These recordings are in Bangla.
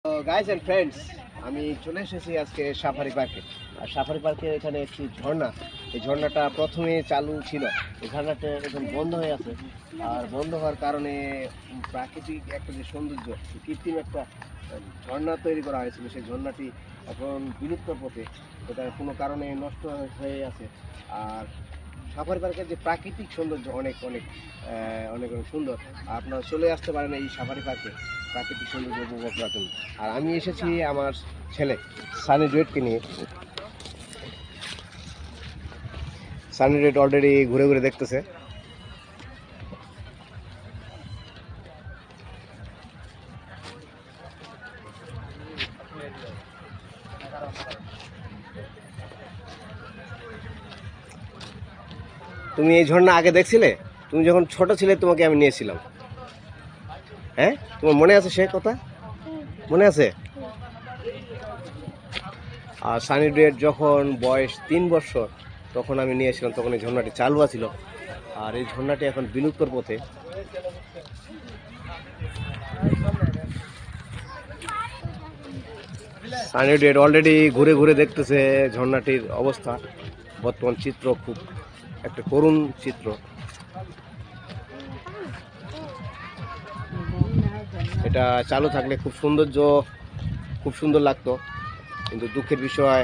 তো গাইস এন্ড ফ্রেন্ডস, আমি চলে এসেছি আজকে সাফারি পার্কে। আর সাফারি পার্কে এখানে একটি ঝর্ণা, এই ঝর্ণাটা প্রথমে চালু ছিল, এই ঝর্ণাটা এখন বন্ধ হয়ে আছে। আর বন্ধ হওয়ার কারণে প্রাকৃতিক একটা যে সৌন্দর্য, কৃত্রিম একটা ঝর্ণা তৈরি করা হয়েছিল, সেই ঝর্ণাটি এখন বিলুপ্ত পথে, এটা কোনো কারণে নষ্ট হয়ে আছে। আর সাফারি পার্কের যে প্রাকৃতিক সৌন্দর্য অনেক অনেক অনেক অনেক সুন্দর। আপনারা চলে আসতে পারেন এই সাফারি পার্কে প্রাকৃতিক সৌন্দর্য উপভোগ করার জন্য। আর আমি এসেছি আমার ছেলে সানি ডুয়েটকে নিয়ে। সানি ডুয়েট অলরেডি ঘুরে ঘুরে দেখতেছে। তুমি এই ঝর্ণা আগে দেখছিলে? তুমি যখন ছোট ছিলে তোমাকে আমি নিয়েছিলাম, হ্যাঁ? তোমার মনে আছে সে কথা? মনে আছে? আর সানি ডুয়েট যখন বয়স 3 বছর তখন আমি নিয়েছিলাম, তখন এই ঝর্ণাটি চালু ছিল। আর এই ঝর্ণাটি এখন বিলুপ্তর পথে। সানি ডুয়েট অলরেডি ঘুরে ঘুরে দেখতেছে ঝর্ণাটির অবস্থা, বর্তমান চিত্র খুব একটা করুণ চিত্র। এটা চালু থাকলে খুব সুন্দর লাগতো, কিন্তু দুঃখের বিষয়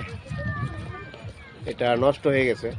এটা নষ্ট হয়ে গেছে।